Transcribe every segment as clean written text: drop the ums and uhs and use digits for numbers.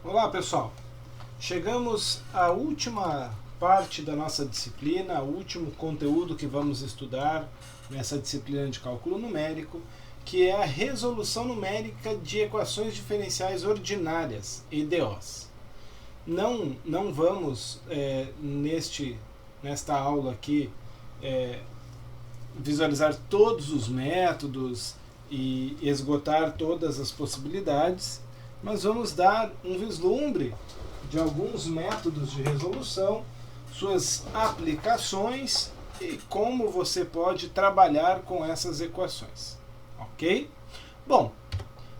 Olá pessoal, chegamos à última parte da nossa disciplina, o último conteúdo que vamos estudar nessa disciplina de cálculo numérico, que é a resolução numérica de equações diferenciais ordinárias, EDOs. Não vamos, nesta aula aqui, visualizar todos os métodos e esgotar todas as possibilidades, mas vamos dar um vislumbre de alguns métodos de resolução, suas aplicações e como você pode trabalhar com essas equações. Ok? Bom,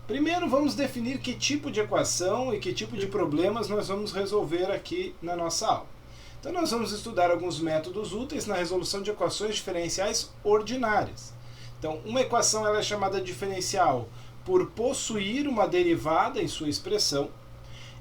primeiro vamos definir que tipo de equação e que tipo de problemas nós vamos resolver aqui na nossa aula. Então nós vamos estudar alguns métodos úteis na resolução de equações diferenciais ordinárias. Então, uma equação ela é chamada diferencial por possuir uma derivada em sua expressão,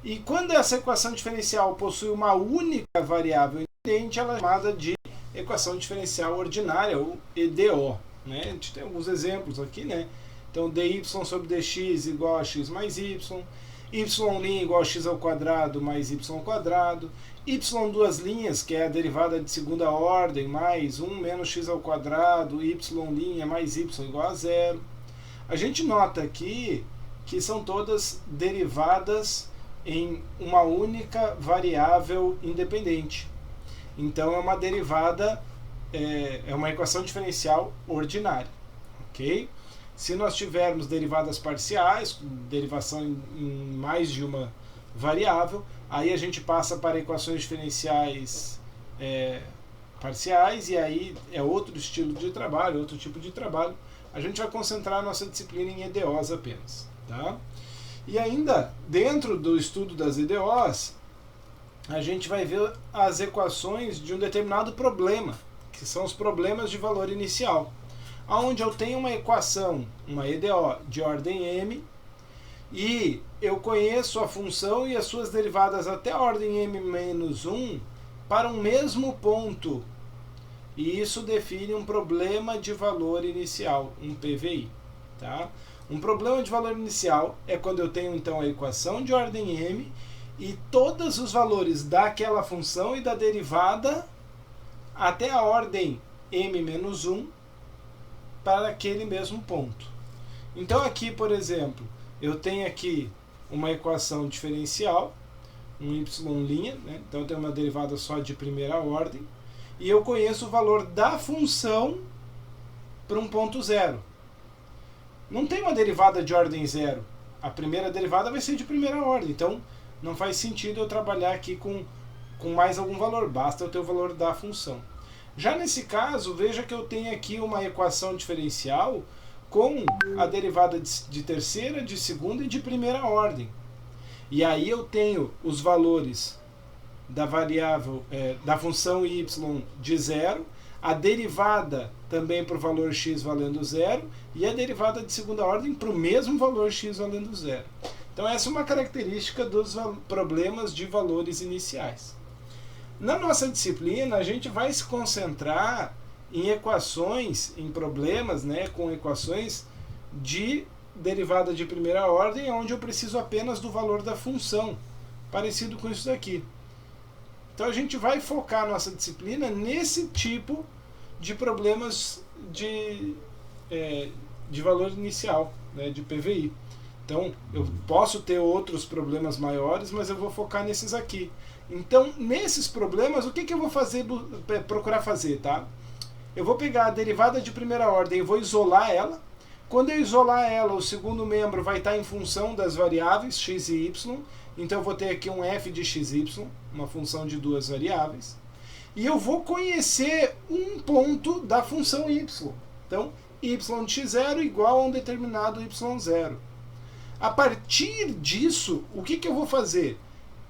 e quando essa equação diferencial possui uma única variável independente, ela é chamada de equação diferencial ordinária, ou EDO. Né? A gente tem alguns exemplos aqui, né? Então, dy sobre dx igual a x mais y, y' igual a x ao quadrado mais y ao quadrado, y duas linhas, que é a derivada de segunda ordem, mais 1 menos x ao quadrado, y' mais y igual a zero. A gente nota aqui que são todas derivadas em uma única variável independente. Então é uma derivada, é uma equação diferencial ordinária. Ok? Se nós tivermos derivadas parciais, derivação em mais de uma variável, aí a gente passa para equações diferenciais parciais, e aí é outro estilo de trabalho, outro tipo de trabalho. A gente vai concentrar a nossa disciplina em EDOs apenas. Tá? E ainda, dentro do estudo das EDOs, a gente vai ver as equações de um determinado problema, que são os problemas de valor inicial, onde eu tenho uma equação, uma EDO de ordem m, e eu conheço a função e as suas derivadas até a ordem m-1 para um mesmo ponto. E isso define um problema de valor inicial, um PVI. Tá? Um problema de valor inicial é quando eu tenho então a equação de ordem m e todos os valores daquela função e da derivada até a ordem m-1 para aquele mesmo ponto. Então aqui, por exemplo, eu tenho aqui uma equação diferencial, um y', né? Então eu tenho uma derivada só de primeira ordem, e eu conheço o valor da função para um ponto zero. Não tem uma derivada de ordem zero. A primeira derivada vai ser de primeira ordem. Então, não faz sentido eu trabalhar aqui com mais algum valor. Basta eu ter o valor da função. Já nesse caso, veja que eu tenho aqui uma equação diferencial com a derivada de terceira, de segunda e de primeira ordem. E aí eu tenho os valores da variável, da função y de zero, a derivada também para o valor x valendo zero, e a derivada de segunda ordem para o mesmo valor x valendo zero. Então essa é uma característica dos problemas de valores iniciais. Na nossa disciplina, a gente vai se concentrar em equações, em problemas, né, com equações de derivada de primeira ordem, onde eu preciso apenas do valor da função, parecido com isso daqui. Então a gente vai focar a nossa disciplina nesse tipo de problemas de valor inicial, né, de PVI. Então eu posso ter outros problemas maiores, mas eu vou focar nesses aqui. Então nesses problemas, o que eu vou procurar fazer? Tá? Eu vou pegar a derivada de primeira ordem e vou isolar ela. Quando eu isolar ela, o segundo membro vai estar em função das variáveis x e y. Então eu vou ter aqui um f de xy, uma função de duas variáveis. E eu vou conhecer um ponto da função y. Então, y de x0 igual a um determinado y0. A partir disso, o que eu vou fazer?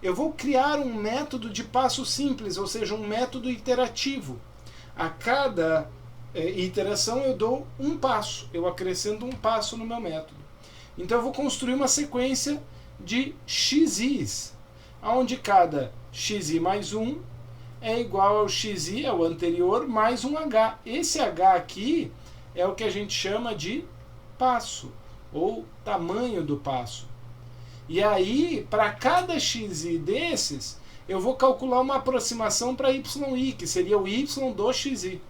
Eu vou criar um método de passo simples, ou seja, um método iterativo. A cada iteração eu dou um passo, eu acrescento um passo no meu método. Então eu vou construir uma sequência de xis, onde cada xi mais 1 é igual ao xi, é o anterior, mais um h. Esse h aqui é o que a gente chama de passo, ou tamanho do passo. E aí, para cada xi desses, eu vou calcular uma aproximação para yi, que seria o y do xi.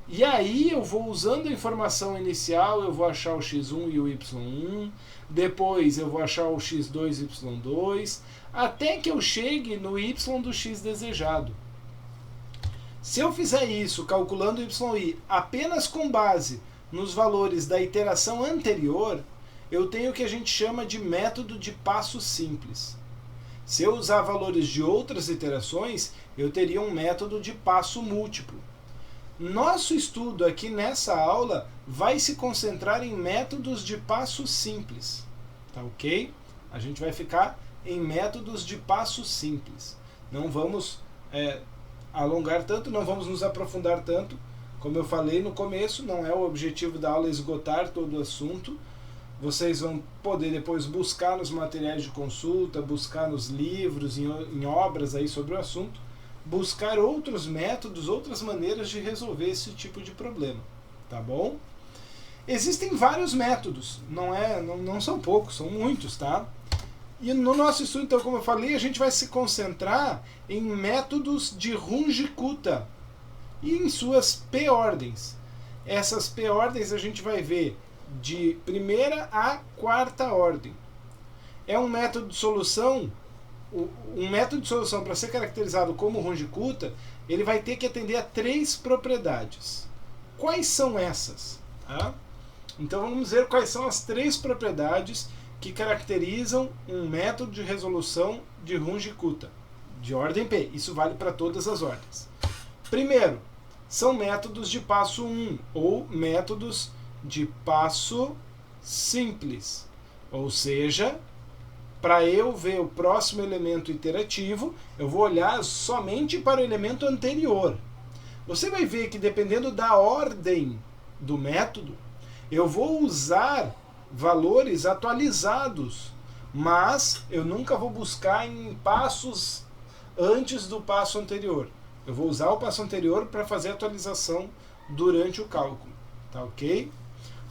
E aí eu vou usando a informação inicial, eu vou achar o x1 e o y1, depois eu vou achar o x2 e o y2, até que eu chegue no y do x desejado. Se eu fizer isso calculando o yi apenas com base nos valores da iteração anterior, eu tenho o que a gente chama de método de passo simples. Se eu usar valores de outras iterações, eu teria um método de passo múltiplo. Nosso estudo aqui nessa aula vai se concentrar em métodos de passo simples, tá ok? A gente vai ficar em métodos de passo simples. Não vamos alongar tanto, não vamos nos aprofundar tanto. Como eu falei no começo, não é o objetivo da aula esgotar todo o assunto. Vocês vão poder depois buscar nos materiais de consulta, buscar nos livros, em obras aí sobre o assunto, buscar outros métodos, outras maneiras de resolver esse tipo de problema, tá bom? Existem vários métodos, não são poucos, são muitos, tá? E no nosso estudo, então, como eu falei, a gente vai se concentrar em métodos de Runge-Kutta e em suas P-ordens. Essas P-ordens a gente vai ver de primeira a quarta ordem. É um método de solução. Um método de solução, para ser caracterizado como Runge-Kutta, ele vai ter que atender a 3 propriedades. Quais são essas? Tá? Então vamos ver quais são as 3 propriedades que caracterizam um método de resolução de Runge-Kutta, de ordem P. Isso vale para todas as ordens. Primeiro, são métodos de passo 1, ou métodos de passo simples. Ou seja, para eu ver o próximo elemento iterativo, eu vou olhar somente para o elemento anterior. Você vai ver que, dependendo da ordem do método, eu vou usar valores atualizados, mas eu nunca vou buscar em passos antes do passo anterior. Eu vou usar o passo anterior para fazer a atualização durante o cálculo. Tá ok?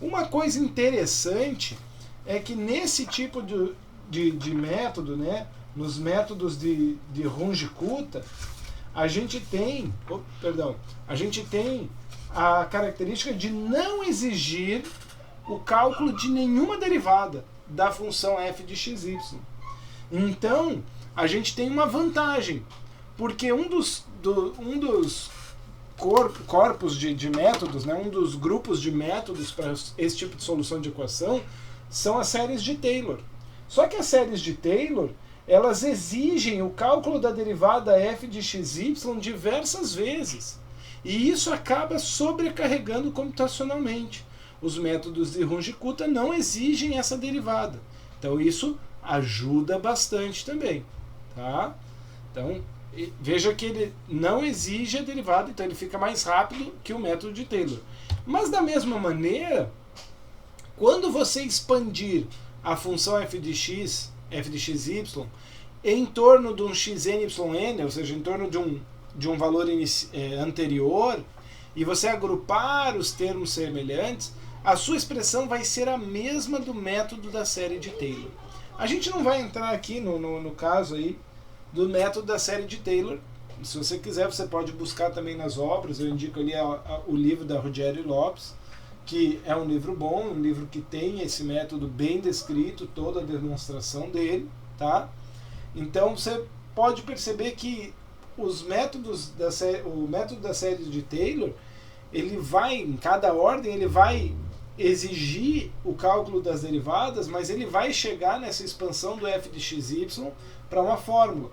Uma coisa interessante é que nesse tipo de método, né, nos métodos de Runge-Kutta, a gente tem a característica de não exigir o cálculo de nenhuma derivada da função f de xy. Então, a gente tem uma vantagem, porque um dos corpos de métodos, né, um dos grupos de métodos para esse tipo de solução de equação são as séries de Taylor. Só que as séries de Taylor, elas exigem o cálculo da derivada f de xy diversas vezes. E isso acaba sobrecarregando computacionalmente. Os métodos de Runge-Kutta não exigem essa derivada. Então isso ajuda bastante também. Tá? Então, veja que ele não exige a derivada, então ele fica mais rápido que o método de Taylor. Mas da mesma maneira, quando você expandir a função f de xy, em torno de um xnyn, ou seja, em torno de um valor anterior, e você agrupar os termos semelhantes, a sua expressão vai ser a mesma do método da série de Taylor. A gente não vai entrar aqui no caso aí do método da série de Taylor. Se você quiser, você pode buscar também nas obras. Eu indico ali o livro da Ruggiero Lopes, que é um livro bom, um livro que tem esse método bem descrito, toda a demonstração dele, tá? Então você pode perceber que os métodos o método da série de Taylor, ele vai, em cada ordem, ele vai exigir o cálculo das derivadas, mas ele vai chegar nessa expansão do f de xy para uma fórmula.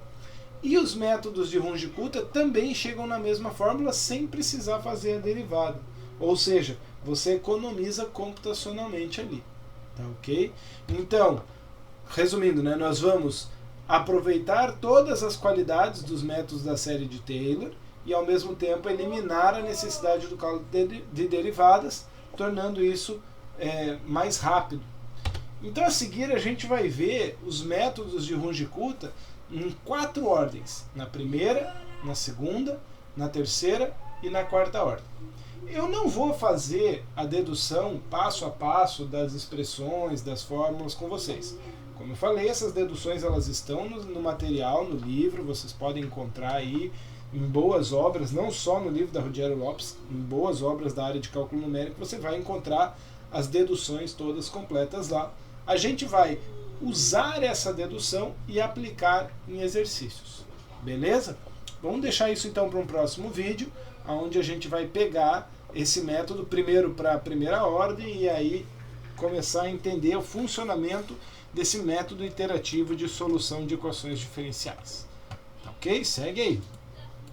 E os métodos de Runge-Kutta também chegam na mesma fórmula sem precisar fazer a derivada. Ou seja, você economiza computacionalmente ali. Tá ok? Então, resumindo, né, nós vamos aproveitar todas as qualidades dos métodos da série de Taylor e, ao mesmo tempo, eliminar a necessidade do cálculo de derivadas, tornando isso mais rápido. Então, a seguir, a gente vai ver os métodos de Runge-Kutta em 4 ordens: na primeira, na segunda, na terceira e na quarta ordem. Eu não vou fazer a dedução passo a passo das expressões, das fórmulas com vocês. Como eu falei, essas deduções elas estão no material, no livro, vocês podem encontrar aí em boas obras, não só no livro da Ruggiero Lopes, em boas obras da área de cálculo numérico, você vai encontrar as deduções todas completas lá. A gente vai usar essa dedução e aplicar em exercícios. Beleza? Vamos deixar isso então para um próximo vídeo, onde a gente vai pegar esse método primeiro para a primeira ordem e aí começar a entender o funcionamento desse método iterativo de solução de equações diferenciais. Ok? Segue aí!